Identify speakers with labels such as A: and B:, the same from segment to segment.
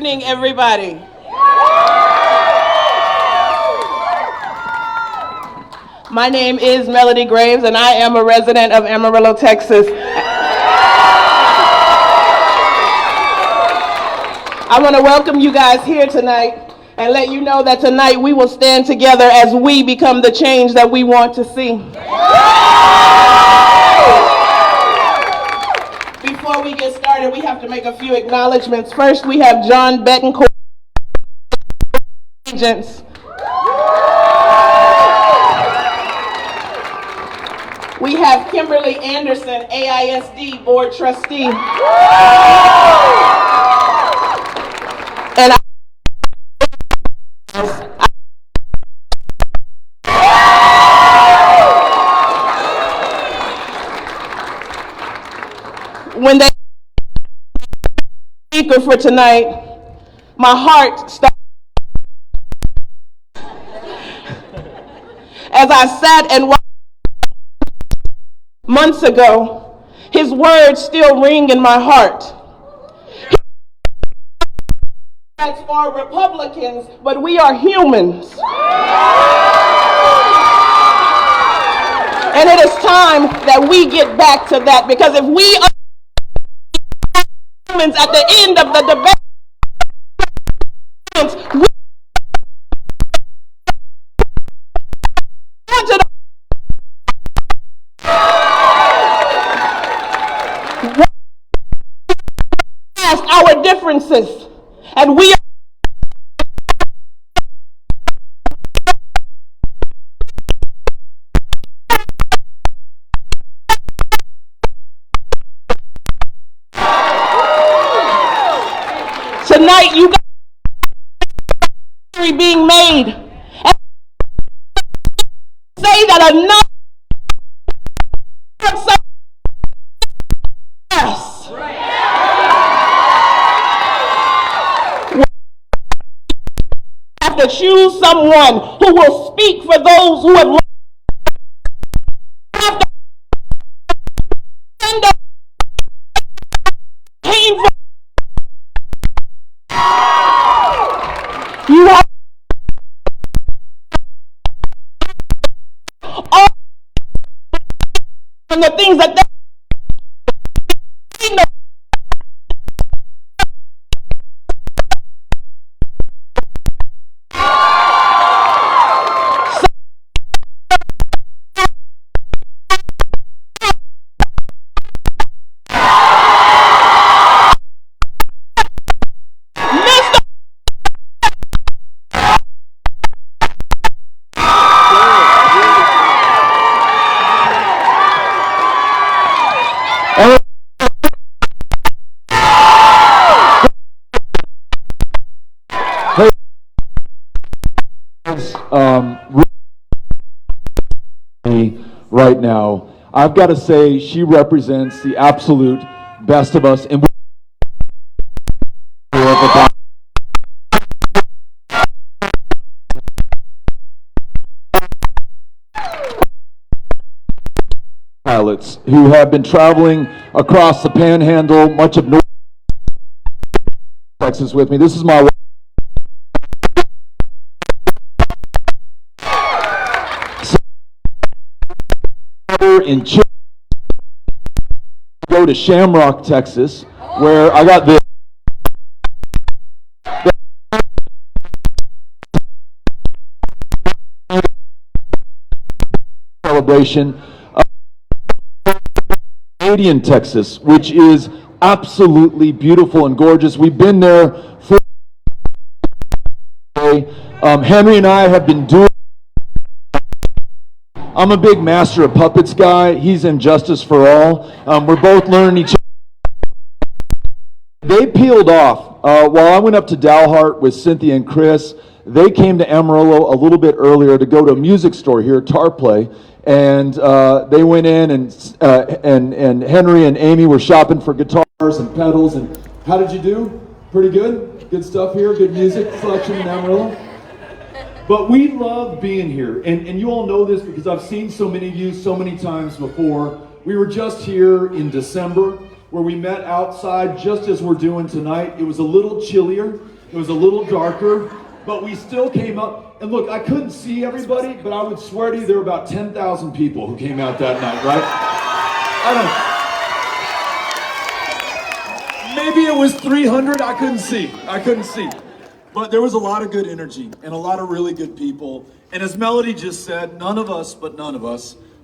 A: evening, everybody. My name is Melody Graves, and I am a resident of Amarillo, Texas. I want to welcome you guys here tonight and let you know that tonight we will stand together as we become the change that we want to see. Before we get started, we have to make a few acknowledgments. First, we have John Betancourt, agents. We have Kimberly Anderson, AISD Board Trustee. And when they speaker for tonight, my heart stopped as I sat and watched months ago. His words still ring in my heart. That's for Republicans, but we are humans. And it is time that we get back to that, because if we are humans at the end of the debate, we past our differences, and we are tonight, you got history being made. And say that enough yes. Have to choose someone who will speak for those who have have to stand up painful. You have all and the things that they know.
B: Right now, I've got to say she represents the absolute best of us, and pilots who have been traveling across the Panhandle, much of North Texas with me. This is my wife. In go to Shamrock, Texas, where I got this celebration. Canadian, Texas, which is absolutely beautiful and gorgeous. We've been there for Henry and I have been doing. I'm a big Master of Puppets guy. He's in Justice for All. We're both learning each other. They peeled off. While I went up to Dalhart with Cynthia and Chris, they came to Amarillo a little bit earlier to go to a music store here, Tar Play, and they went in, and Henry and Amy were shopping for guitars and pedals. And how did you do? Pretty good? Good stuff here? Good music selection in Amarillo? But we love being here, and you all know this because I've seen so many of you so many times before. We were just here in December where we met outside just as we're doing tonight. It was a little chillier, It was a little darker, but we still came up. And look, I couldn't see everybody, but I would swear to you there were about 10,000 people who came out that night, right? Maybe it was 300, I couldn't see. But there was a lot of good energy and a lot of really good people. And as Melody just said, none of us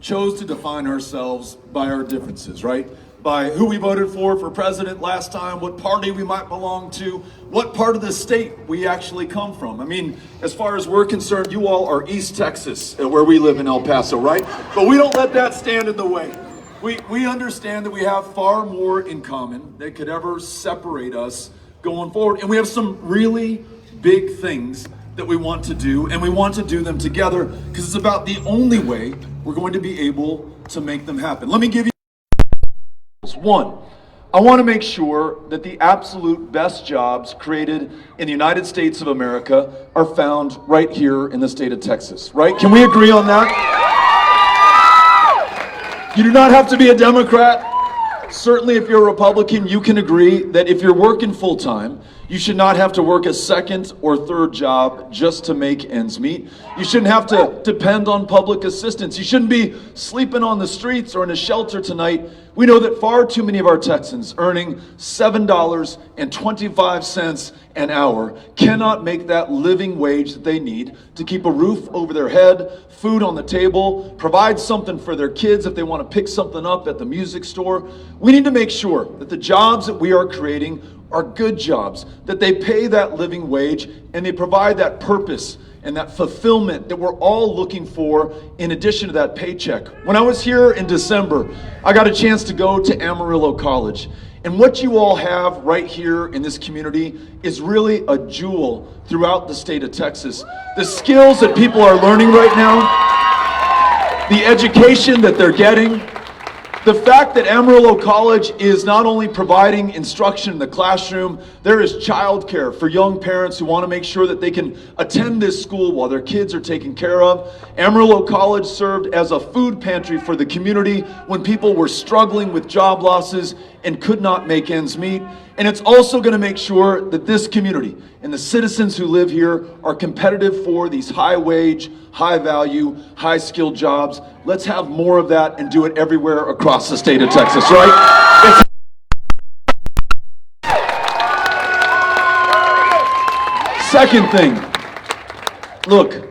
B: chose to define ourselves by our differences, right? By who we voted for president last time, what party we might belong to, what part of the state we actually come from. I mean, as far as we're concerned, you all are East Texas, where we live in El Paso, right? But we don't let that stand in the way. We understand that we have far more in common that could ever separate us going forward. And we have some really big things that we want to do, and we want to do them together because it's about the only way we're going to be able to make them happen. Let me give you one. I want to make sure that the absolute best jobs created in the United States of America are found right here in the state of Texas, right? Can we agree on that? You do not have to be a Democrat. Certainly, if you're a Republican, you can agree that if you're working full-time, you should not have to work a second or third job just to make ends meet. You shouldn't have to depend on public assistance. You shouldn't be sleeping on the streets or in a shelter tonight. We know that far too many of our Texans earning $7.25 an hour cannot make that living wage that they need to keep a roof over their head, food on the table, provide something for their kids if they want to pick something up at the music store. We need to make sure that the jobs that we are creating are good jobs, that they pay that living wage and they provide that purpose and that fulfillment that we're all looking for in addition to that paycheck. When I was here in December, I got a chance to go to Amarillo College. And what you all have right here in this community is really a jewel throughout the state of Texas. The skills that people are learning right now, the education that they're getting, the fact that Amarillo College is not only providing instruction in the classroom, there is childcare for young parents who want to make sure that they can attend this school while their kids are taken care of. Amarillo College served as a food pantry for the community when people were struggling with job losses and could not make ends meet. And it's also going to make sure that this community and the citizens who live here are competitive for these high wage, high value, high skilled jobs. Let's have more of that and do it everywhere across the state of Texas, right? Second thing, look,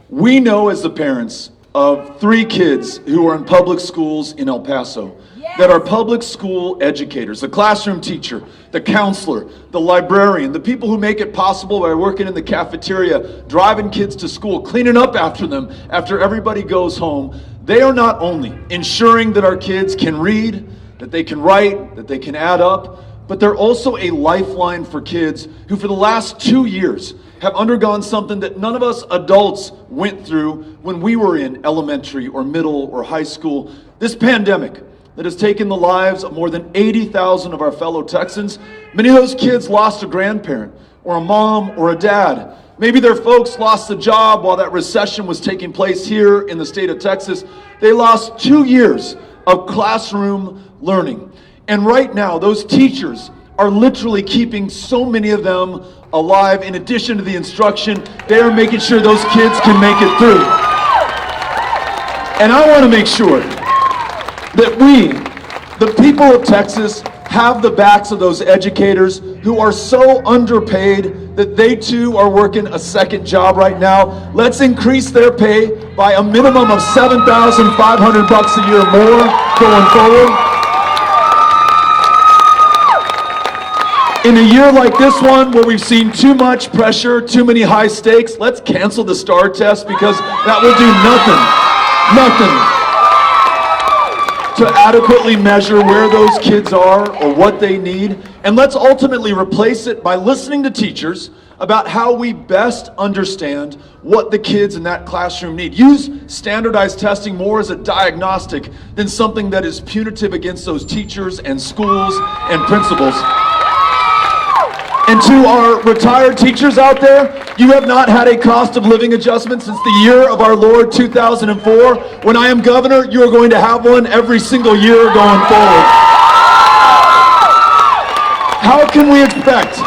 B: we know as the parents of 3 kids who are in public schools in El Paso that our public school educators, the classroom teacher, the counselor, the librarian, the people who make it possible by working in the cafeteria, driving kids to school, cleaning up after them after everybody goes home, they are not only ensuring that our kids can read, that they can write, that they can add up, but they're also a lifeline for kids who for the last 2 years have undergone something that none of us adults went through when we were in elementary or middle or high school. This pandemic that has taken the lives of more than 80,000 of our fellow Texans. Many of those kids lost a grandparent or a mom or a dad. Maybe their folks lost a job while that recession was taking place here in the state of Texas. They lost 2 years of classroom learning. And right now, those teachers are literally keeping so many of them alive. In addition to the instruction, they are making sure those kids can make it through. And I want to make sure that we, the people of Texas, have the backs of those educators who are so underpaid that they too are working a second job right now. Let's increase their pay by a minimum of $7,500 a year more going forward. In a year like this one, where we've seen too much pressure, too many high stakes, let's cancel the STAR test because that will do nothing to adequately measure where those kids are or what they need. And let's ultimately replace it by listening to teachers about how we best understand what the kids in that classroom need. Use standardized testing more as a diagnostic than something that is punitive against those teachers and schools and principals. And to our retired teachers out there, you have not had a cost of living adjustment since the year of our Lord 2004. When I am governor, you are going to have one every single year going forward. How can we expect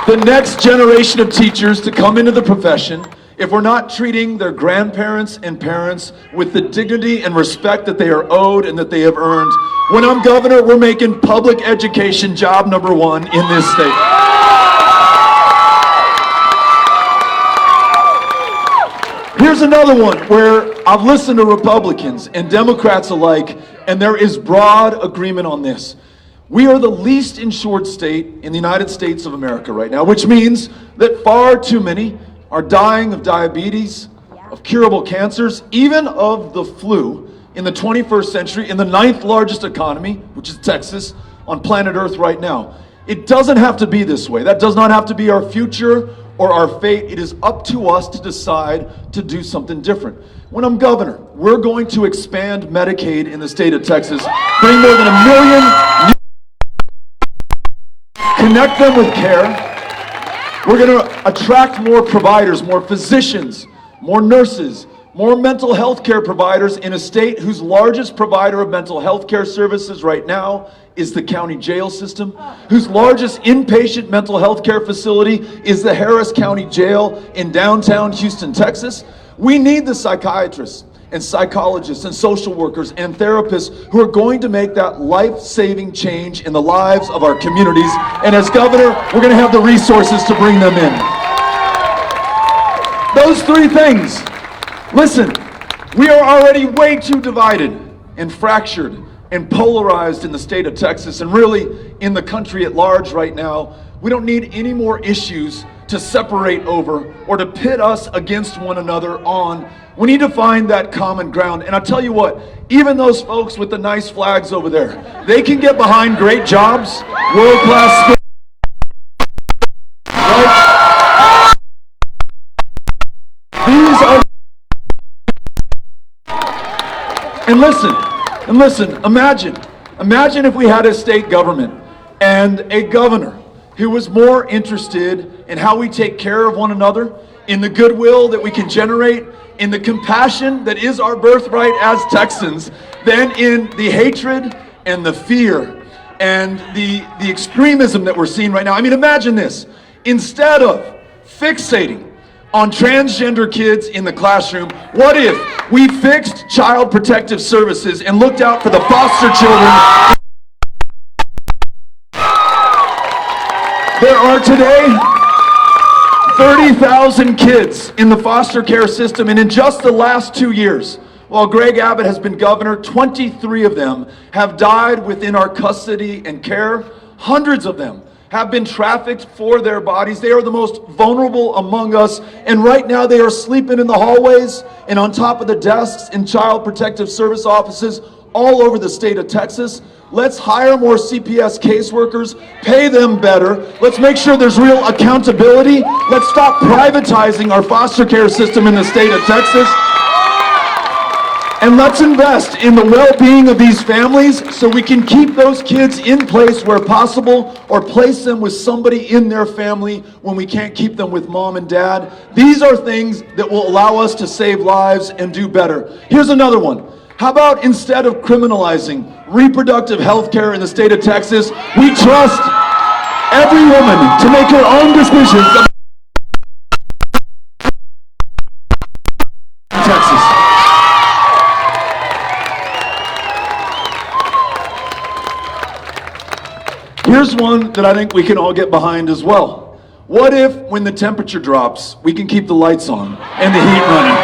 B: the next generation of teachers to come into the profession, if we're not treating their grandparents and parents with the dignity and respect that they are owed and that they have earned, when I'm governor, we're making public education job number one in this state. Here's another one where I've listened to Republicans and Democrats alike, and there is broad agreement on this. We are the least insured state in the United States of America right now, which means that far too many are dying of diabetes, of curable cancers, even of the flu in the 21st century, in the 9th largest economy, which is Texas, on planet Earth right now. It doesn't have to be this way. That does not have to be our future or our fate. It is up to us to decide to do something different. When I'm governor, we're going to expand Medicaid in the state of Texas, bring more than 1 million, connect them with care. We're going to attract more providers, more physicians, more nurses, more mental health care providers in a state whose largest provider of mental health care services right now is the county jail system, whose largest inpatient mental health care facility is the Harris County Jail in downtown Houston, Texas. We need the psychiatrists and psychologists and social workers and therapists who are going to make that life-saving change in the lives of our communities. And as governor, we're going to have the resources to bring them in. Those three things. Listen, we are already way too divided and fractured and polarized in the state of Texas and really in the country at large right now. We don't need any more issues to separate over or to pit us against one another on. We need to find that common ground. And I'll tell you what, even those folks with the nice flags over there, they can get behind great jobs, world-class schools. Right? These are... And listen, imagine if we had a state government and a governor who was more interested in how we take care of one another, in the goodwill that we can generate, in the compassion that is our birthright as Texans, than in the hatred and the fear and the extremism that we're seeing right now. I mean, imagine this. Instead of fixating on transgender kids in the classroom, what if we fixed Child Protective Services and looked out for the foster children? There are today 30,000 kids in the foster care system, and in just the last 2 years, while Greg Abbott has been governor, 23 of them have died within our custody and care. Hundreds of them have been trafficked for their bodies. They are the most vulnerable among us, and right now they are sleeping in the hallways and on top of the desks in Child Protective Service offices all over the state of Texas. Let's hire more CPS caseworkers, pay them better. Let's make sure there's real accountability. Let's stop privatizing our foster care system in the state of Texas. And let's invest in the well-being of these families so we can keep those kids in place where possible, or place them with somebody in their family when we can't keep them with mom and dad. These are things that will allow us to save lives and do better. Here's another one. How about instead of criminalizing reproductive health care in the state of Texas, we trust every woman to make her own decisions about Texas. Here's one that I think we can all get behind as well. What if, when the temperature drops, we can keep the lights on and the heat running?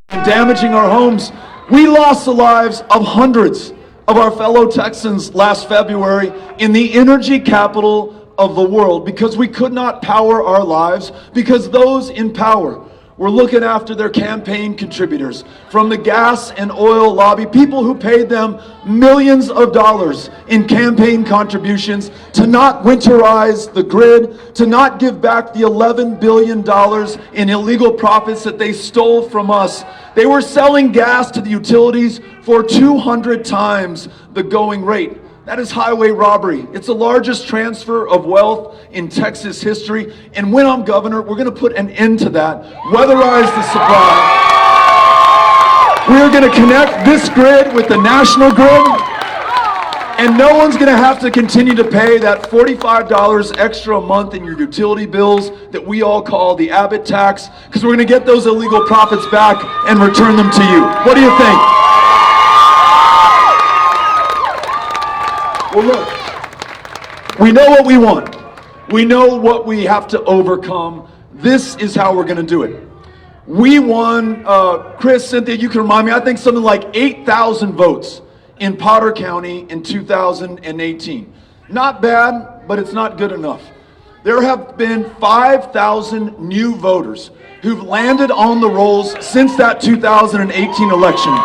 B: And damaging our homes. We lost the lives of hundreds of our fellow Texans last February in the energy capital of the world because we could not power our lives, because those in power were looking after their campaign contributors from the gas and oil lobby, people who paid them millions of dollars in campaign contributions to not winterize the grid, to not give back the $11 billion in illegal profits that they stole from us. They were selling gas to the utilities for 200 times the going rate. That is highway robbery. It's the largest transfer of wealth in Texas history. And when I'm governor, we're going to put an end to that. Weatherize the supply. We're going to connect this grid with the national grid. And no one's going to have to continue to pay that $45 extra a month in your utility bills that we all call the Abbott tax, because we're going to get those illegal profits back and return them to you. What do you think? Well, look, we know what we want. We know what we have to overcome. This is how we're going to do it. We won, Chris, Cynthia, you can remind me, I think something like 8,000 votes in Potter County in 2018. Not bad, but it's not good enough. There have been 5,000 new voters who've landed on the rolls since that 2018 election.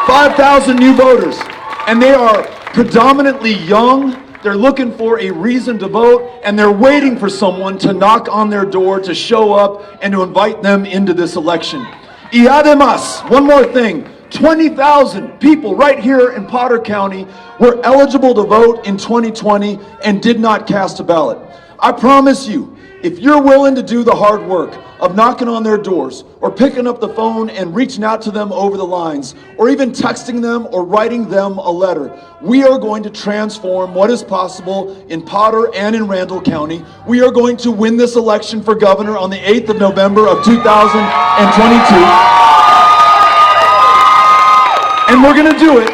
B: 5,000 new voters, and they are predominantly young. They're looking for a reason to vote, and they're waiting for someone to knock on their door, to show up, and to invite them into this election. Y además, one more thing, 20,000 people right here in Potter County were eligible to vote in 2020 and did not cast a ballot. I promise you, if you're willing to do the hard work of knocking on their doors, or picking up the phone and reaching out to them over the lines, or even texting them or writing them a letter, we are going to transform what is possible in Potter and in Randall County. We are going to win this election for governor on the 8th of November of 2022. And we're going to do it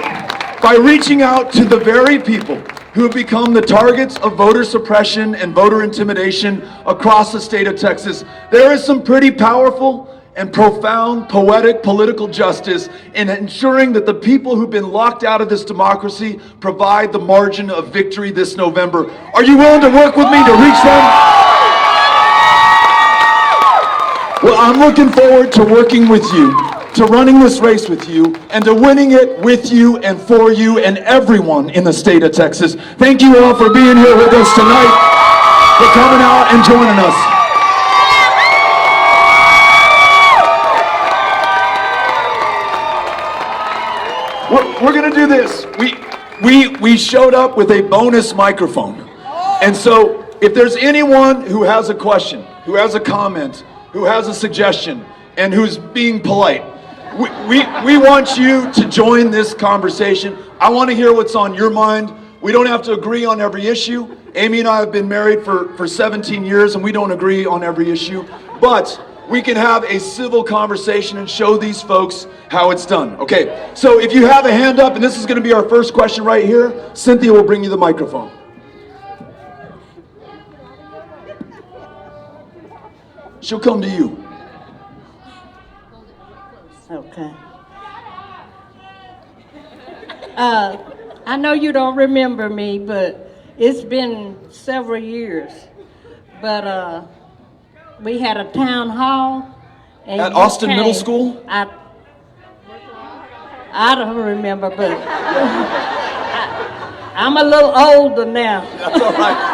B: by reaching out to the very people who have become the targets of voter suppression and voter intimidation across the state of Texas. There is some pretty powerful and profound poetic political justice in ensuring that the people who've been locked out of this democracy provide the margin of victory this November. Are you willing to work with me to reach them? Well, I'm looking forward to working with you, to running this race with you, and to winning it with you and for you and everyone in the state of Texas. Thank you all for being here with us tonight, for coming out and joining us. We're going to do this. We showed up with a bonus microphone. And so if there's anyone who has a question, who has a comment, who has a suggestion, and who's being polite, we want you to join this conversation. I want to hear what's on your mind. We don't have to agree on every issue. Amy and I have been married for 17 years, and we don't agree on every issue. But we can have a civil conversation and show these folks how it's done. Okay, so if you have a hand up, and this is going to be our first question right here, Cynthia will bring you the microphone. She'll come to you.
C: Okay. I know you don't remember me, but it's been several years. But we had a town hall. And
B: at Austin Middle School?
C: I don't remember, but I'm a little older now.
B: That's all right.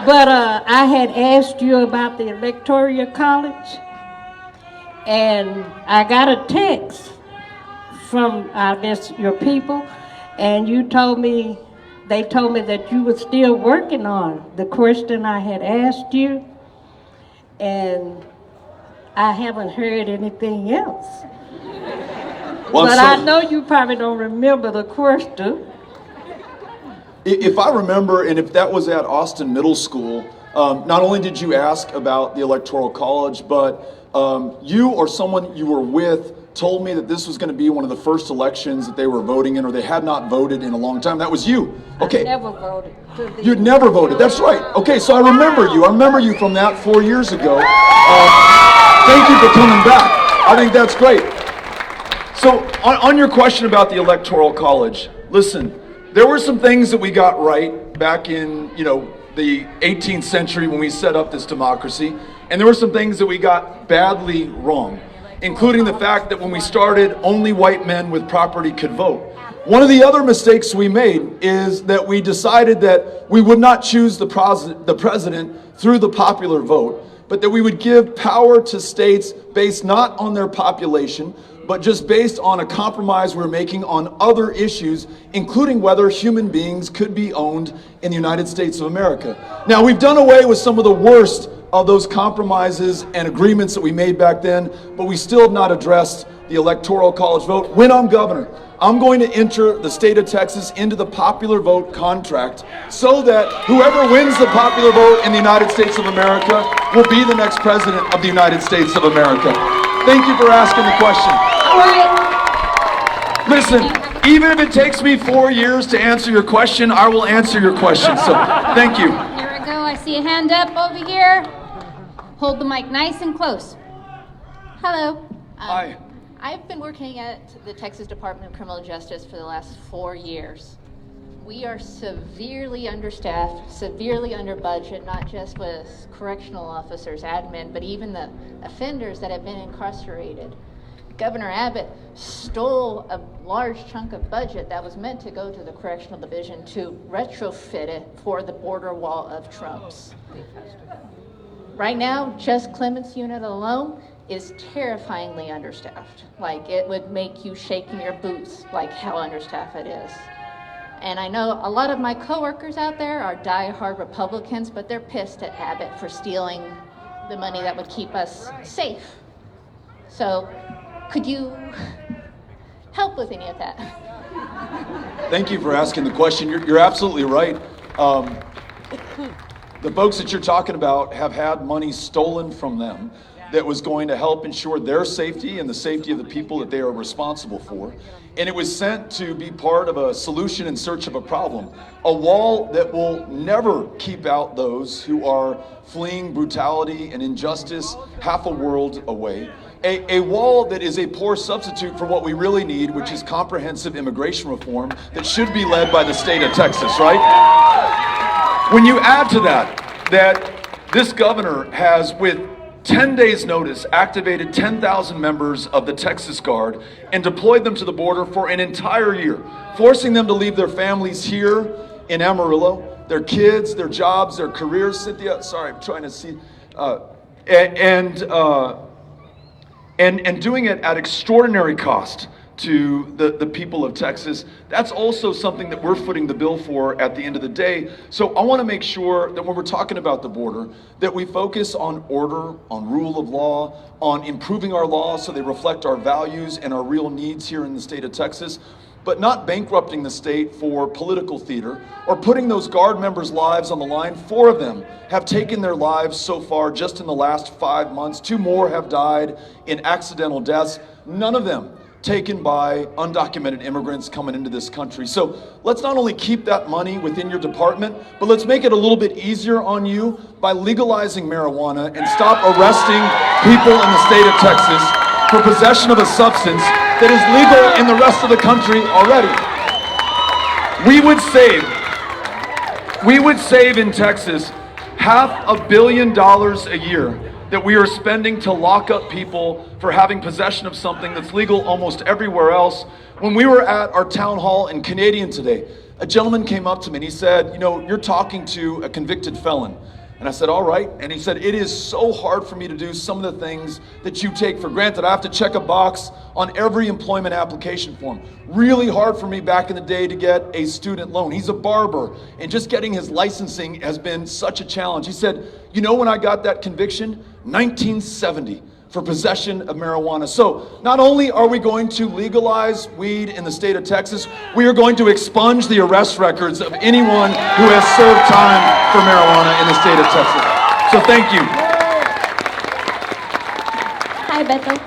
C: But I had asked you about the Electoral College. And I got a text from, I guess, your people, and they told me that you were still working on the question I had asked you, and I haven't heard anything else.
B: Well,
C: but I know you probably don't remember the question.
B: If I remember, and if that was at Austin Middle School, not only did you ask about the Electoral College, but you or someone you were with told me that this was going to be one of the first elections that they were voting in, or they had not voted in a long time. That was you. Okay.
C: I never voted.
B: You'd never voted. That's right. Okay, so I remember you. I remember you from that 4 years ago. Thank you for coming back. I think that's great. So on your question about the Electoral College, listen, there were some things that we got right back in, the 18th century when we set up this democracy. And there were some things that we got badly wrong, including the fact that when we started, only white men with property could vote. One of the other mistakes we made is that we decided that we would not choose the president through the popular vote, but that we would give power to states based not on their population, but just based on a compromise we're making on other issues, including whether human beings could be owned in the United States of America. Now, we've done away with some of the worst of those compromises and agreements that we made back then, but we still have not addressed the Electoral College vote. When I'm governor, I'm going to enter the state of Texas into the popular vote contract so that whoever wins the popular vote in the United States of America will be the next president of the United States of America. Thank you for asking the question.
D: All right.
B: Listen, even if it takes me 4 years to answer your question, I will answer your question. So, thank you.
D: Here we go. I see a hand up over here. Hold the mic nice and close. Hello.
B: Hi.
D: I've been working at the Texas Department of Criminal Justice for the last 4 years. We are severely understaffed, severely under budget, not just with correctional officers, admin, but even the offenders that have been incarcerated. Governor Abbott stole a large chunk of budget that was meant to go to the correctional division to retrofit it for the border wall of Trump's. Right now, just Clements unit alone is terrifyingly understaffed. Like, it would make you shake in your boots, like how understaffed it is. And I know a lot of my coworkers out there are die-hard Republicans, but they're pissed at Abbott for stealing the money that would keep us safe. So, could you help with any of that?
B: Thank you for asking the question. You're absolutely right. The folks that you're talking about have had money stolen from them that was going to help ensure their safety and the safety of the people that they are responsible for. And it was sent to be part of a solution in search of a problem. A wall that will never keep out those who are fleeing brutality and injustice half a world away. A wall that is a poor substitute for what we really need, which is comprehensive immigration reform that should be led by the state of Texas, right? When you add to that this governor has, with 10 days notice, activated 10,000 members of the Texas Guard and deployed them to the border for an entire year, forcing them to leave their families here in Amarillo, their kids, their jobs, their careers. Cynthia, sorry, I'm trying to see. And doing it at extraordinary cost to the people of Texas. That's also something that we're footing the bill for at the end of the day. So I want to make sure that when we're talking about the border, that we focus on order, on rule of law, on improving our laws so they reflect our values and our real needs here in the state of Texas, but not bankrupting the state for political theater or putting those Guard members' lives on the line. 4 of them have taken their lives so far just in the last 5 months. 2 more have died in accidental deaths, none of them taken by undocumented immigrants coming into this country. So let's not only keep that money within your department, but let's make it a little bit easier on you by legalizing marijuana and stop arresting people in the state of Texas for possession of a substance that is legal in the rest of the country already. We would save in Texas $500 million a year that we are spending to lock up people for having possession of something that's legal almost everywhere else. When we were at our town hall in Canadian today, a gentleman came up to me and he said, you know, you're talking to a convicted felon. And I said, all right. And he said, it is so hard for me to do some of the things that you take for granted. I have to check a box on every employment application form. Really hard for me back in the day to get a student loan. He's a barber, and just getting his licensing has been such a challenge. He said, you know when I got that conviction? 1970. For possession of marijuana. So not only are we going to legalize weed in the state of Texas, we are going to expunge the arrest records of anyone who has served time for marijuana in the state of Texas. So thank you.
E: Hi, Bethel.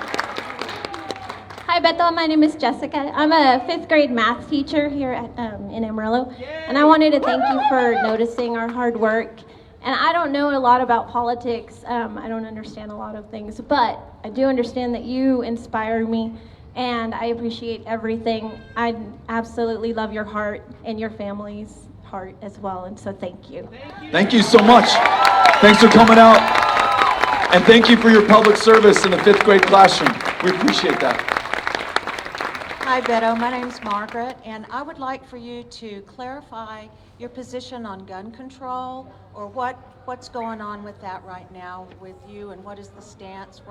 E: Hi, Bethel. My name is Jessica. I'm a 5th grade math teacher here at, in Amarillo. And I wanted to thank you for noticing our hard work. And I don't know a lot about politics. I don't understand a lot of things, but I do understand that you inspire me, and I appreciate everything. I absolutely love your heart and your family's heart as well, and so thank you.
B: Thank you so much. Thanks for coming out, and thank you for your public service in the 5th grade classroom. We appreciate that.
F: Hi, Beto. My name's Margaret, and I would like for you to clarify your position on gun control, or what's going on with that right now with you, and what is the stance?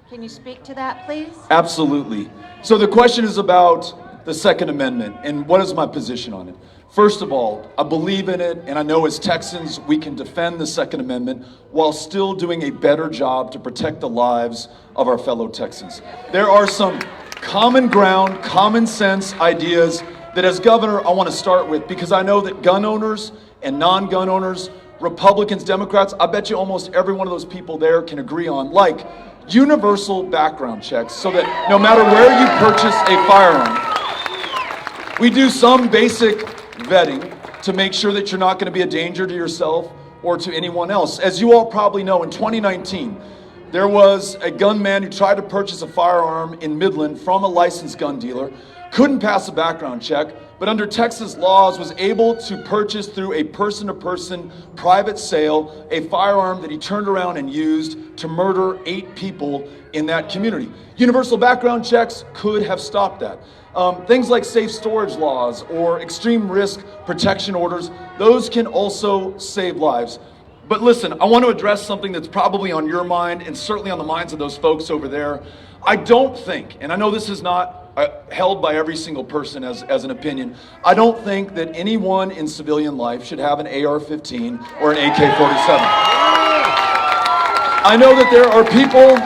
F: Can you speak to that, please?
B: Absolutely. So the question is about the Second Amendment and what is my position on it. First of all, I believe in it, and I know as Texans we can defend the Second Amendment while still doing a better job to protect the lives of our fellow Texans. There are some common ground, common sense ideas that as governor I want to start with, because I know that gun owners and non-gun owners, Republicans, Democrats, I bet you almost every one of those people there can agree on, like universal background checks so that no matter where you purchase a firearm, we do some basic vetting to make sure that you're not going to be a danger to yourself or to anyone else. As you all probably know, in 2019, there was a gunman who tried to purchase a firearm in Midland from a licensed gun dealer, couldn't pass a background check, but under Texas laws was able to purchase through a person-to-person private sale a firearm that he turned around and used to murder 8 people in that community. Universal background checks could have stopped that. Things like safe storage laws or extreme risk protection orders, those can also save lives. But listen, I want to address something that's probably on your mind and certainly on the minds of those folks over there. I don't think, and I know this is not held by every single person as an opinion, I don't think that anyone in civilian life should have an AR-15 or an AK-47. I know that there are people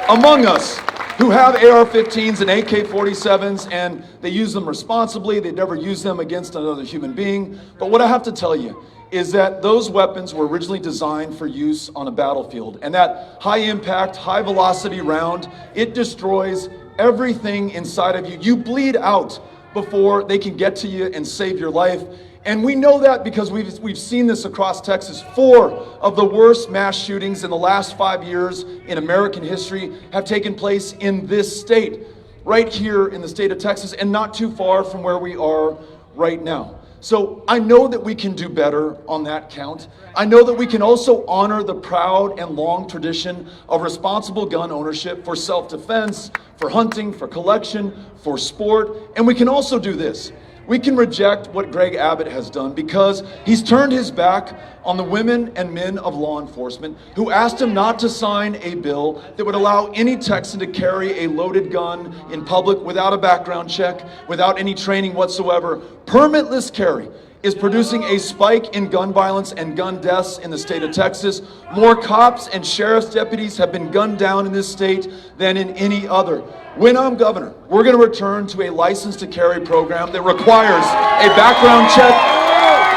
B: among us who have AR-15s and AK-47s, and they use them responsibly. They never use them against another human being. But what I have to tell you is that those weapons were originally designed for use on a battlefield. And that high-impact, high-velocity round, it destroys everything inside of you. You bleed out before they can get to you and save your life. And we know that because we've seen this across Texas. 4 of the worst mass shootings in the last 5 years in American history have taken place in this state, right here in the state of Texas, and not too far from where we are right now. So I know that we can do better on that count. I know that we can also honor the proud and long tradition of responsible gun ownership for self-defense, for hunting, for collection, for sport. And we can also do this. We can reject what Greg Abbott has done because he's turned his back on the women and men of law enforcement who asked him not to sign a bill that would allow any Texan to carry a loaded gun in public without a background check, without any training whatsoever. Permitless carry is producing a spike in gun violence and gun deaths in the state of Texas. More cops and sheriff's deputies have been gunned down in this state than in any other. When I'm governor, we're going to return to a license to carry program that requires a background check,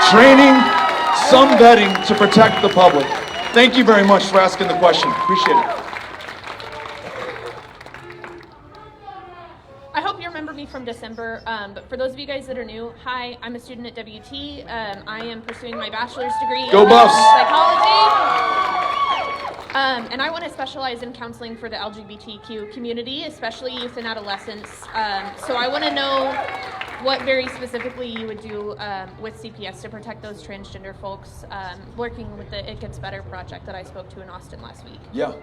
B: training, some vetting to protect the public. Thank you very much for asking the question. Appreciate it.
G: I hope you remember me from December, but for those of you guys that are new, hi, I'm a student at WT. I am pursuing my bachelor's degree
B: Go
G: in
B: Buffs!
G: psychology. And I want to specialize in counseling for the LGBTQ community, especially youth and adolescents. So I want to know what very specifically you would do with CPS to protect those transgender folks, working with the It Gets Better project that I spoke to in Austin last week.
B: Yeah.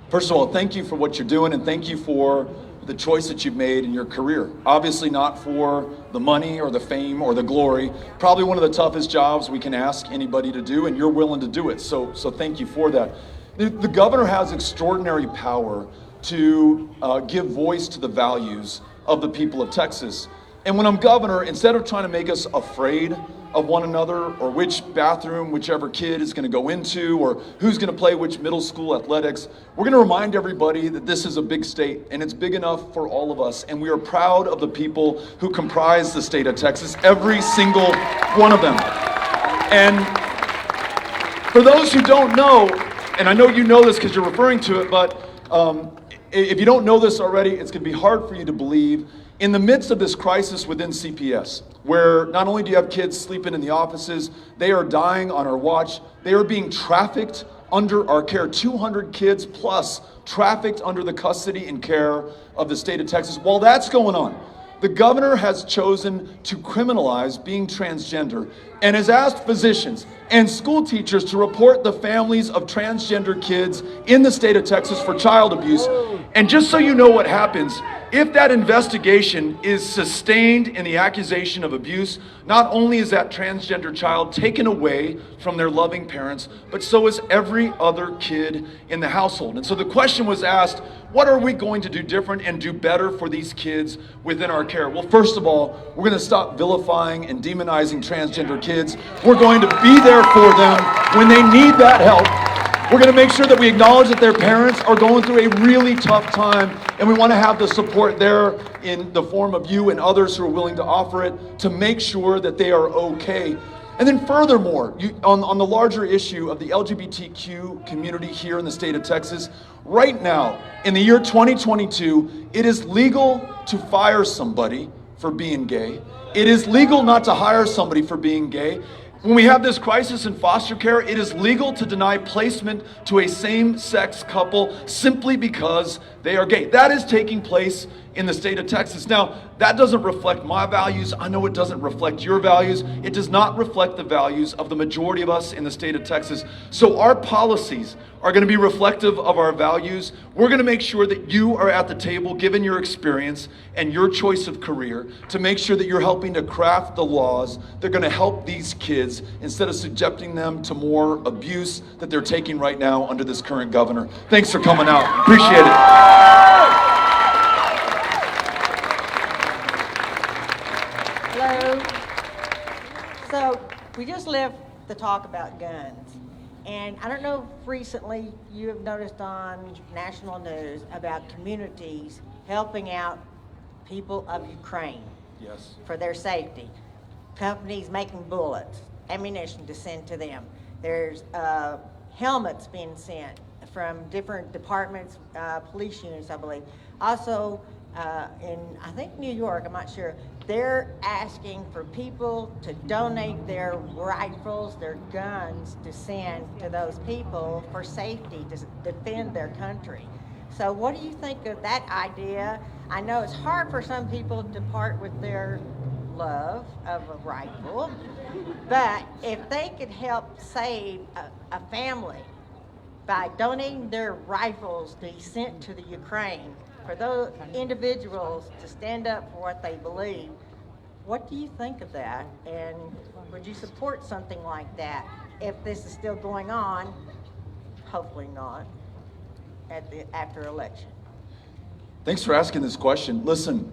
B: First of all, thank you for what you're doing, and thank you for the choice that you've made in your career. Obviously not for the money or the fame or the glory. Probably one of the toughest jobs we can ask anybody to do, and you're willing to do it. So thank you for that. The governor has extraordinary power to give voice to the values of the people of Texas. And when I'm governor, instead of trying to make us afraid of one another or which bathroom whichever kid is going to go into or who's going to play which middle school athletics, we're going to remind everybody that this is a big state and it's big enough for all of us. And we are proud of the people who comprise the state of Texas, every single one of them. And for those who don't know, and I know you know this because you're referring to it, but if you don't know this already, it's going to be hard for you to believe. In the midst of this crisis within CPS, where not only do you have kids sleeping in the offices, they are dying on our watch, they are being trafficked under our care. 200 kids plus trafficked under the custody and care of the state of Texas. While that's going on, the governor has chosen to criminalize being transgender and has asked physicians and school teachers to report the families of transgender kids in the state of Texas for child abuse. And just so you know what happens, if that investigation is sustained in the accusation of abuse, not only is that transgender child taken away from their loving parents, but so is every other kid in the household. And so the question was asked, what are we going to do different and do better for these kids within our care? Well, first of all, we're going to stop vilifying and demonizing transgender kids. We're going to be there for them when they need that help. We're going to make sure that we acknowledge that their parents are going through a really tough time, and we want to have the support there in the form of you and others who are willing to offer it to make sure that they are okay. And then furthermore, on the larger issue of the LGBTQ community here in the state of Texas, right now, in the year 2022, it is legal to fire somebody for being gay. It is legal not to hire somebody for being gay. When we have this crisis in foster care, it is legal to deny placement to a same-sex couple simply because they are gay. That is taking place in the state of Texas. Now, that doesn't reflect my values. I know it doesn't reflect your values. It does not reflect the values of the majority of us in the state of Texas. So our policies are going to be reflective of our values. We're going to make sure that you are at the table, given your experience and your choice of career, to make sure that you're helping to craft the laws that are going to help these kids instead of subjecting them to more abuse that they're taking right now under this current governor. Thanks for coming out. Appreciate it.
F: Hello. So we just left the talk about guns. And I don't know if recently you have noticed on national news about communities helping out people of Ukraine.
B: Yes.
F: For their safety. Companies making bullets, ammunition to send to them. There's helmets being sent from different departments, police units, I believe. Also, in, I think, New York, I'm not sure, they're asking for people to donate their rifles, their guns, to send to those people for safety, to defend their country. So what do you think of that idea? I know it's hard for some people to part with their love of a rifle, but if they could help save a family by donating their rifles to be sent to the Ukraine, for those individuals to stand up for what they believe, what do you think of that? And would you support something like that if this is still going on? Hopefully not, after election.
B: Thanks for asking this question. Listen,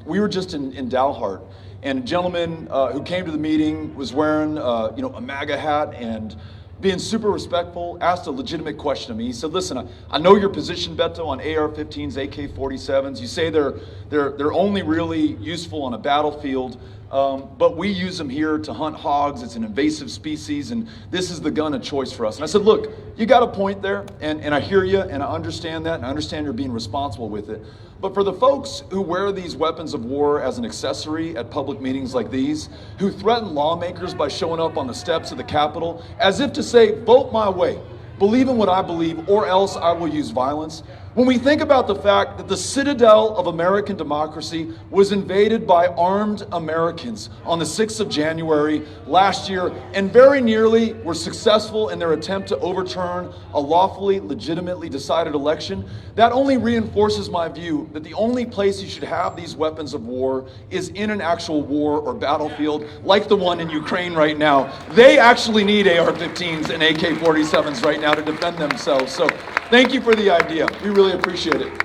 B: we were just in Dalhart, and a gentleman who came to the meeting was wearing a MAGA hat and being super respectful, asked a legitimate question of me. He said, listen, I know your position, Beto, on AR-15s, AK-47s. You say they're only really useful on a battlefield, but we use them here to hunt hogs. It's an invasive species, and this is the gun of choice for us. And I said, look, you got a point there, and I hear you, and I understand that, and I understand you're being responsible with it. But for the folks who wear these weapons of war as an accessory at public meetings like these, who threaten lawmakers by showing up on the steps of the Capitol, as if to say, vote my way, believe in what I believe, or else I will use violence. When we think about the fact that the citadel of American democracy was invaded by armed Americans on the 6th of January last year, and very nearly were successful in their attempt to overturn a lawfully, legitimately decided election, that only reinforces my view that the only place you should have these weapons of war is in an actual war or battlefield like the one in Ukraine right now. They actually need AR-15s and AK-47s right now to defend themselves. So thank you for the idea. We really appreciate it.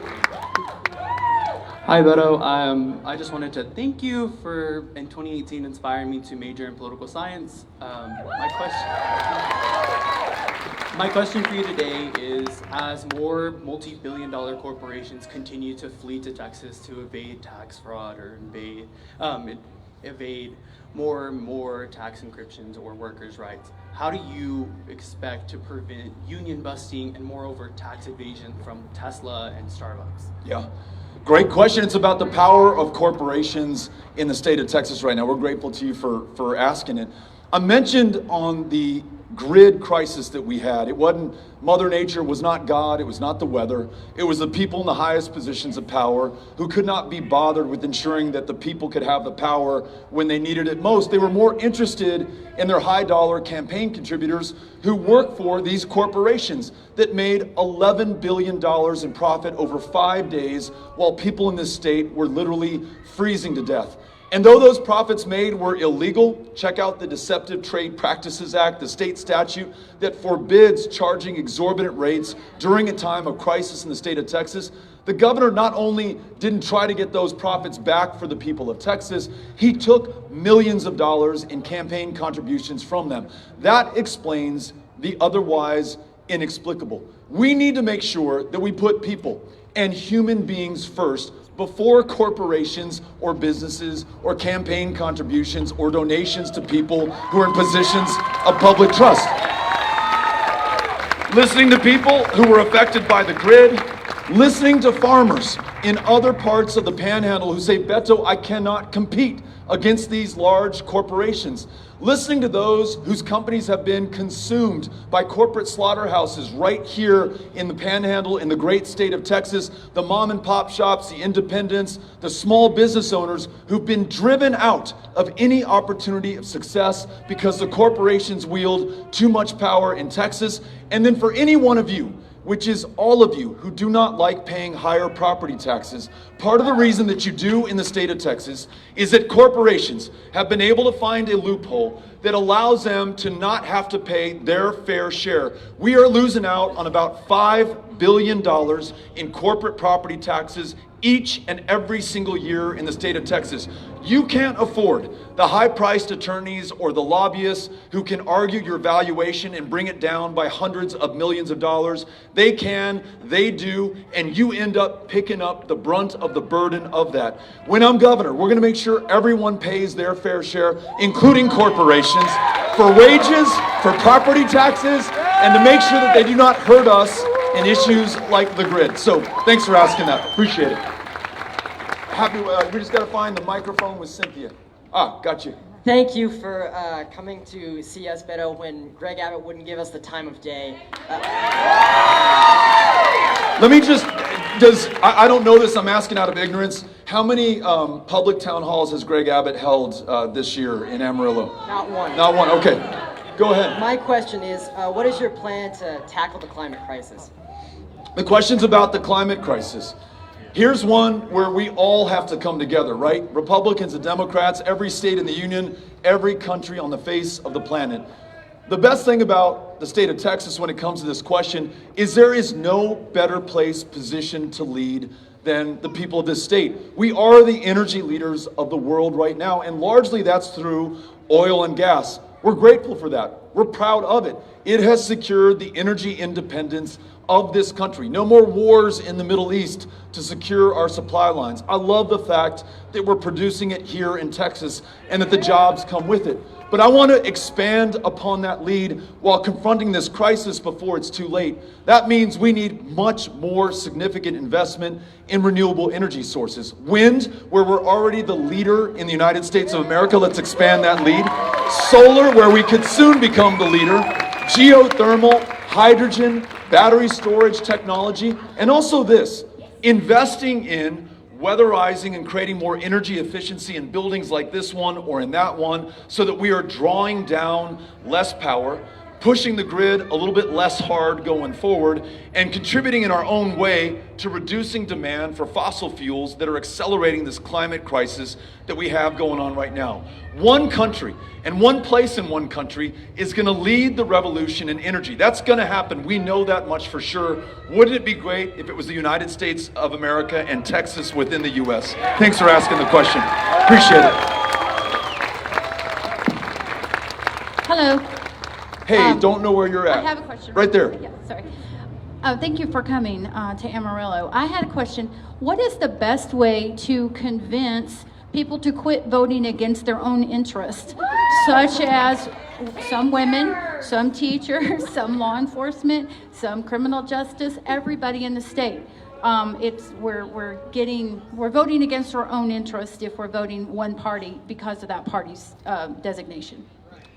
H: Hi, Beto. I just wanted to thank you for, in 2018, inspiring me to major in political science. My question for you today is, as more multi-billion-dollar corporations continue to flee to Texas to evade tax fraud or evade more and more tax encryptions or workers' rights, how do you expect to prevent union busting and moreover tax evasion from Tesla and Starbucks?
B: Yeah, great question. It's about the power of corporations in the state of Texas right now. We're grateful to you for asking it. I mentioned on the grid crisis that we had. It wasn't, Mother Nature was not God, it was not the weather. It was the people in the highest positions of power who could not be bothered with ensuring that the people could have the power when they needed it most. They were more interested in their high dollar campaign contributors who work for these corporations that made $11 billion in profit over 5 days while people in this state were literally freezing to death. And though those profits made were illegal, check out the Deceptive Trade Practices Act, the state statute that forbids charging exorbitant rates during a time of crisis in the state of Texas. The governor not only didn't try to get those profits back for the people of Texas, he took millions of dollars in campaign contributions from them. That explains the otherwise inexplicable. We need to make sure that we put people and human beings first before corporations or businesses or campaign contributions or donations to people who are in positions of public trust. Listening to people who were affected by the grid, listening to farmers in other parts of the Panhandle who say, Beto, I cannot compete against these large corporations. Listening to those whose companies have been consumed by corporate slaughterhouses right here in the Panhandle, in the great state of Texas, the mom and pop shops, the independents, the small business owners who've been driven out of any opportunity of success because the corporations wield too much power in Texas. And then for any one of you, which is all of you who do not like paying higher property taxes, part of the reason that you do in the state of Texas is that corporations have been able to find a loophole that allows them to not have to pay their fair share. We are losing out on about $5 billion in corporate property taxes each and every single year in the state of Texas. You can't afford the high-priced attorneys or the lobbyists who can argue your valuation and bring it down by hundreds of millions of dollars. They can, they do, and you end up picking up the brunt of the burden of that. When I'm governor, we're gonna make sure everyone pays their fair share, including corporations, for wages, for property taxes, and to make sure that they do not hurt us in issues like the grid. So thanks for asking that. Appreciate it. We just got to find the microphone with Cynthia. Got you.
I: Thank you for coming to see us, Beto, when Greg Abbott wouldn't give us the time of day.
B: Let me just, I don't know this, I'm asking out of ignorance. How many public town halls has Greg Abbott held this year in Amarillo?
I: Not one.
B: Not one, okay. Go ahead.
I: My question is, what is your plan to tackle the climate crisis?
B: The question's about the climate crisis. Here's one where we all have to come together, right? Republicans and Democrats, every state in the union, every country on the face of the planet. The best thing about the state of Texas when it comes to this question is there is no better place positioned to lead than the people of this state. We are the energy leaders of the world right now, and largely that's through oil and gas. We're grateful for that. We're proud of it. It has secured the energy independence of this country. No more wars in the Middle East to secure our supply lines. I love the fact that we're producing it here in Texas and that the jobs come with it. But I want to expand upon that lead while confronting this crisis before it's too late. That means we need much more significant investment in renewable energy sources. Wind, where we're already the leader in the United States of America, let's expand that lead. Solar, where we could soon become the leader. Geothermal, hydrogen, battery storage technology, and also this, investing in weatherizing and creating more energy efficiency in buildings like this one or in that one so that we are drawing down less power, pushing the grid a little bit less hard going forward, and contributing in our own way to reducing demand for fossil fuels that are accelerating this climate crisis that we have going on right now. One country and one place in one country is going to lead the revolution in energy. That's going to happen. We know that much for sure. Wouldn't it be great if it was the United States of America and Texas within the U.S.? Thanks for asking the question. Appreciate it.
J: Hello.
B: Hey, don't know where you're at.
J: I have a question.
B: Right there.
J: Yeah, sorry. Thank you for coming to Amarillo. I had a question. What is the best way to convince people to quit voting against their own interest, such as some women, some teachers, some law enforcement, some criminal justice, everybody in the state? We're voting against our own interest if we're voting one party because of that party's designation.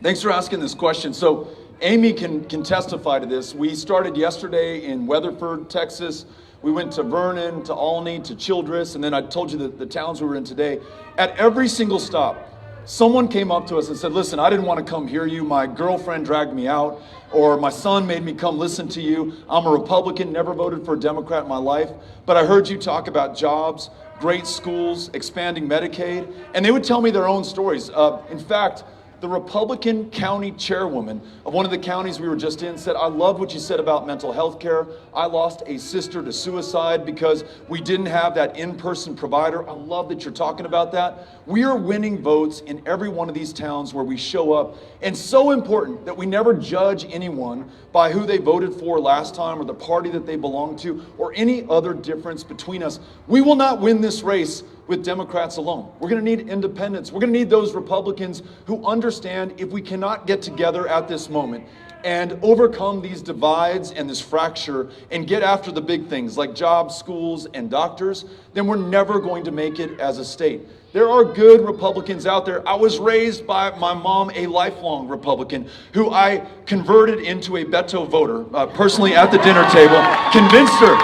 B: Thanks for asking this question. So Amy can testify to this. We started yesterday in Weatherford, Texas. We went to Vernon, to Olney, to Childress, and then I told you the towns we were in today. At every single stop, someone came up to us and said, listen, I didn't want to come hear you. My girlfriend dragged me out, or my son made me come listen to you. I'm a Republican, never voted for a Democrat in my life, but I heard you talk about jobs, great schools, expanding Medicaid, and they would tell me their own stories. In fact, the Republican county chairwoman of one of the counties we were just in said, I love what you said about mental health care. I lost a sister to suicide because we didn't have that in-person provider. I love that you're talking about that. We are winning votes in every one of these towns where we show up. And so important that we never judge anyone by who they voted for last time or the party that they belong to or any other difference between us. We will not win this race with Democrats alone. We're going to need independents. We're going to need those Republicans who understand if we cannot get together at this moment and overcome these divides and this fracture and get after the big things like jobs, schools, and doctors, then we're never going to make it as a state. There are good Republicans out there. I was raised by my mom, a lifelong Republican, who I converted into a Beto voter, personally at the dinner table, convinced her,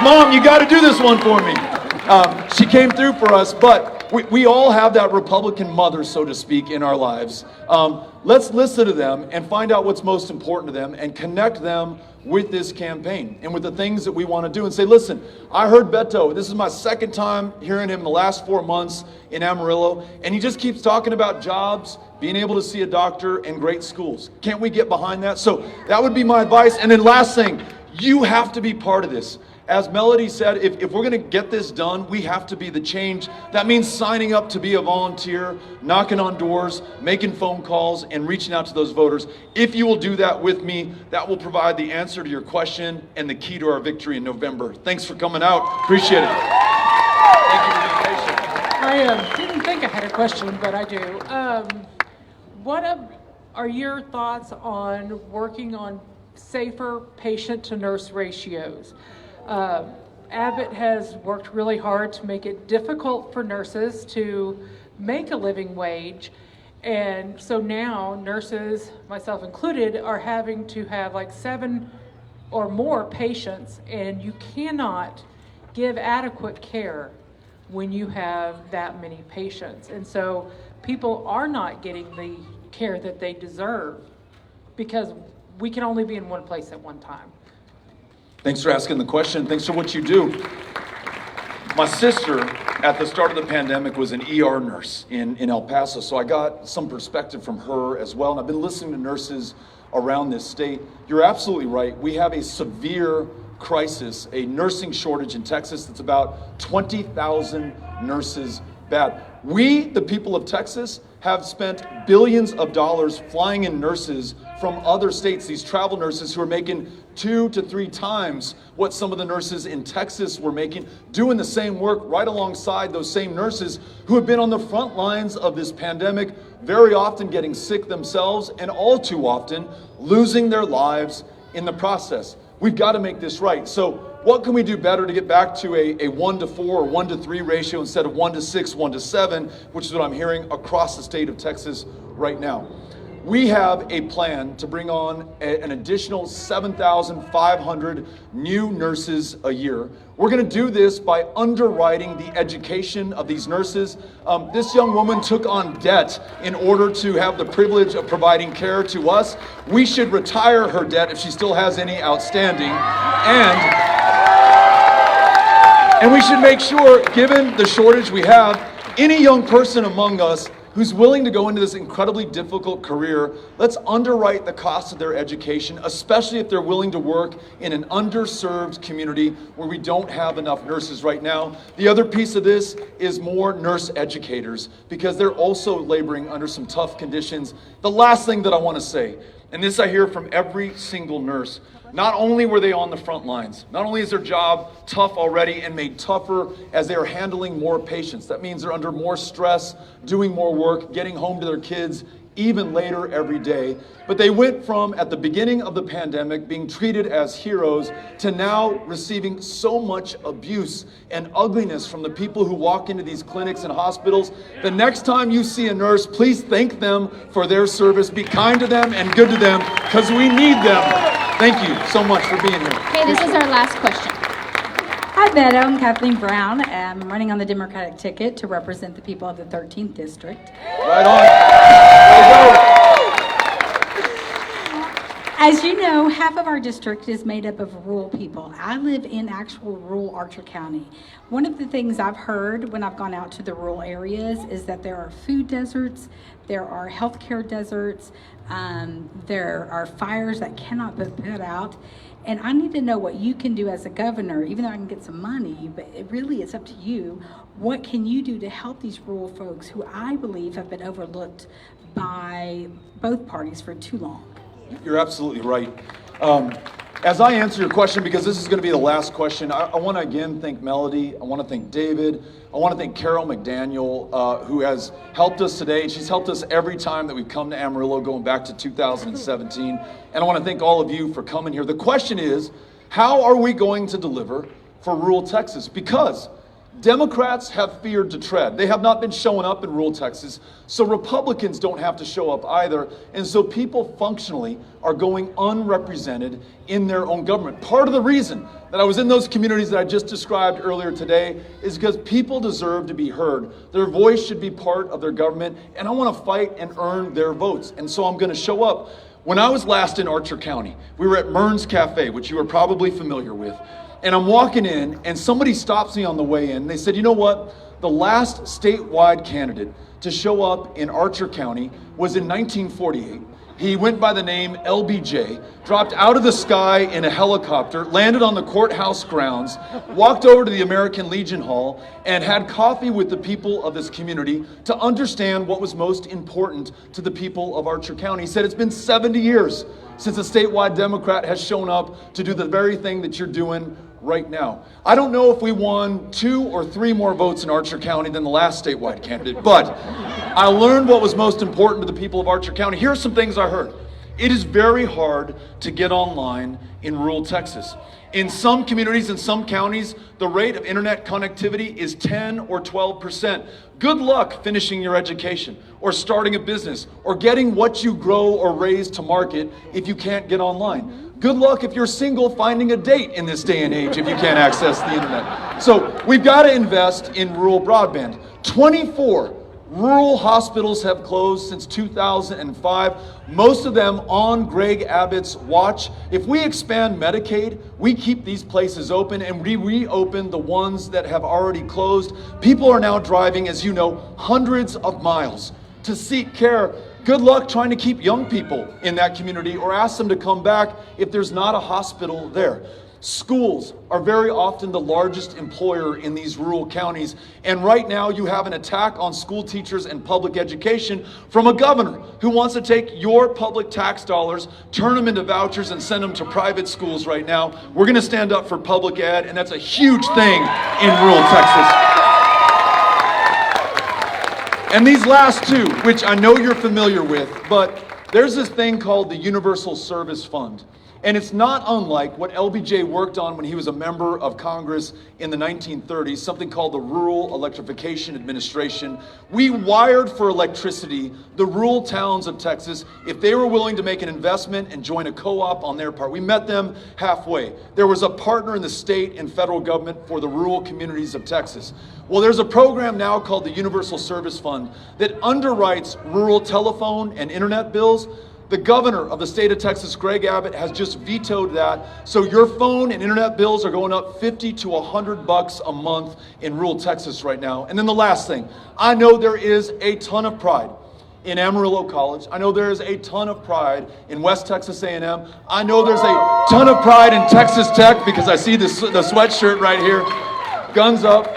B: Mom, you got to do this one for me. She came through for us, but we all have that Republican mother, so to speak, in our lives. Let's listen to them and find out what's most important to them and connect them with this campaign and with the things that we want to do and say, listen, I heard Beto. This is my second time hearing him in the last 4 months in Amarillo, and he just keeps talking about jobs, being able to see a doctor, and great schools. Can't we get behind that? So that would be my advice. And then last thing, you have to be part of this. As Melody said, if we're going to get this done, we have to be the change. That means signing up to be a volunteer, knocking on doors, making phone calls, and reaching out to those voters. If you will do that with me, that will provide the answer to your question and the key to our victory in November. Thanks for coming out. Appreciate it. Thank you for being patient.
K: I didn't think I had a question, but I do. What are your thoughts on working on safer patient-to-nurse ratios? Abbott has worked really hard to make it difficult for nurses to make a living wage. And so now nurses, myself included, are having to have like 7 or more patients, and you cannot give adequate care when you have that many patients. And so people are not getting the care that they deserve because we can only be in one place at one time.
B: Thanks for asking the question. Thanks for what you do. My sister, at the start of the pandemic, was an ER nurse in El Paso, so I got some perspective from her as well, and I've been listening to nurses around this state. You're absolutely right. We have a severe crisis, a nursing shortage in Texas that's about 20,000 nurses bad. We, the people of Texas, have spent billions of dollars flying in nurses from other states, these travel nurses who are making 2 to 3 times what some of the nurses in Texas were making, doing the same work right alongside those same nurses who have been on the front lines of this pandemic, very often getting sick themselves and all too often losing their lives in the process. We've got to make this right. So what can we do better to get back to a 1-to-4 or 1-to-3 ratio instead of 1-to-6, 1-to-7, which is what I'm hearing across the state of Texas right now? We have a plan to bring on an additional 7,500 new nurses a year. We're going to do this by underwriting the education of these nurses. This young woman took on debt in order to have the privilege of providing care to us. We should retire her debt if she still has any outstanding. And we should make sure, given the shortage we have, any young person among us who's willing to go into this incredibly difficult career, let's underwrite the cost of their education, especially if they're willing to work in an underserved community where we don't have enough nurses right now. The other piece of this is more nurse educators, because they're also laboring under some tough conditions. The last thing that I want to say, and this I hear from every single nurse, not only were they on the front lines, not only is their job tough already and made tougher as they are handling more patients. That means they're under more stress, doing more work, getting home to their kids even later every day. But they went from, at the beginning of the pandemic, being treated as heroes to now receiving so much abuse and ugliness from the people who walk into these clinics and hospitals. The next time you see a nurse, please thank them for their service. Be kind to them and good to them, because we need them. Thank you so much for being here.
L: Okay, this is our last question.
M: Hi, Beto. I'm Kathleen Brown. I'm running on the Democratic ticket to represent the people of the 13th District.
B: Right on. Way to go.
M: As you know, half of our district is made up of rural people. I live in actual rural Archer County. One of the things I've heard when I've gone out to the rural areas is that there are food deserts, there are healthcare deserts, there are fires that cannot be put out. And I need to know what you can do as a governor, even though I can get some money, but it really is up to you. What can you do to help these rural folks who I believe have been overlooked by both parties for too long?
B: You're absolutely right. As I answer your question, because this is going to be the last question, I want to again thank Melody. I want to thank David. I want to thank Carol McDaniel, who has helped us today. She's helped us every time that we've come to Amarillo, going back to 2017. And I want to thank all of you for coming here. The question is, how are we going to deliver for rural Texas? Because Democrats have feared to tread. They have not been showing up in rural Texas, so Republicans don't have to show up either. And so people functionally are going unrepresented in their own government. Part of the reason that I was in those communities that I just described earlier today is because people deserve to be heard. Their voice should be part of their government, and I want to fight and earn their votes. And so I'm going to show up. When I was last in Archer County, we were at Mern's Cafe, which you are probably familiar with. And I'm walking in, and somebody stops me on the way in. They said, you know what? The last statewide candidate to show up in Archer County was in 1948. He went by the name LBJ, dropped out of the sky in a helicopter, landed on the courthouse grounds, walked over to the American Legion Hall, and had coffee with the people of this community to understand what was most important to the people of Archer County. He said, it's been 70 years since a statewide Democrat has shown up to do the very thing that you're doing right now. I don't know if we won 2 or 3 more votes in Archer County than the last statewide candidate, but I learned what was most important to the people of Archer County. Here are some things I heard. It is very hard to get online in rural Texas. In some communities, in some counties, the rate of internet connectivity is 10 or 12%. Good luck finishing your education or starting a business or getting what you grow or raise to market if you can't get online. Good luck if you're single finding a date in this day and age if you can't access the internet. So we've got to invest in rural broadband. 24 rural hospitals have closed since 2005, most of them on Greg Abbott's watch. If we expand Medicaid, we keep these places open and we reopen the ones that have already closed. People are now driving, as you know, hundreds of miles to seek care. Good luck trying to keep young people in that community or ask them to come back if there's not a hospital there. Schools are very often the largest employer in these rural counties, and right now you have an attack on school teachers and public education from a governor who wants to take your public tax dollars, turn them into vouchers, and send them to private schools right now. We're going to stand up for public ed, and that's a huge thing in rural Texas. And these last 2, which I know you're familiar with, but there's this thing called the Universal Service Fund. And it's not unlike what LBJ worked on when he was a member of Congress in the 1930s, something called the Rural Electrification Administration. We wired for electricity the rural towns of Texas if they were willing to make an investment and join a co-op on their part. We met them halfway. There was a partner in the state and federal government for the rural communities of Texas. Well, there's a program now called the Universal Service Fund that underwrites rural telephone and internet bills. The governor of the state of Texas, Greg Abbott, has just vetoed that. So your phone and internet bills are going up $50 to $100 a month in rural Texas right now. And then the last thing, I know there is a ton of pride in Amarillo College. I know there is a ton of pride in West Texas A&M. I know there's a ton of pride in Texas Tech because I see the sweatshirt right here. Guns up.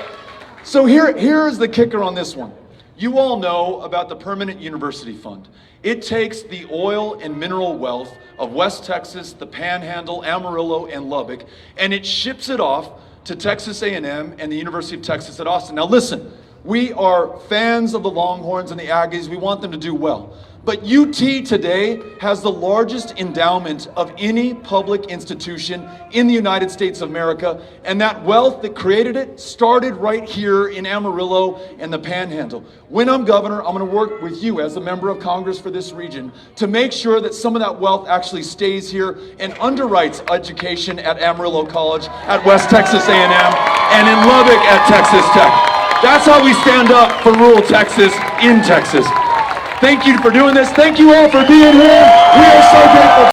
B: So here's the kicker on this one. You all know about the Permanent University Fund. It takes the oil and mineral wealth of West Texas, the Panhandle, Amarillo, and Lubbock, and it ships it off to Texas A&M and the University of Texas at Austin. Now listen, we are fans of the Longhorns and the Aggies. We want them to do well. But UT today has the largest endowment of any public institution in the United States of America, and that wealth that created it started right here in Amarillo and the Panhandle. When I'm governor, I'm going to work with you as a member of Congress for this region to make sure that some of that wealth actually stays here and underwrites education at Amarillo College, at West Texas A&M, and in Lubbock at Texas Tech. That's how we stand up for rural Texas in Texas. Thank you for doing this. Thank you all for being here. We are so grateful.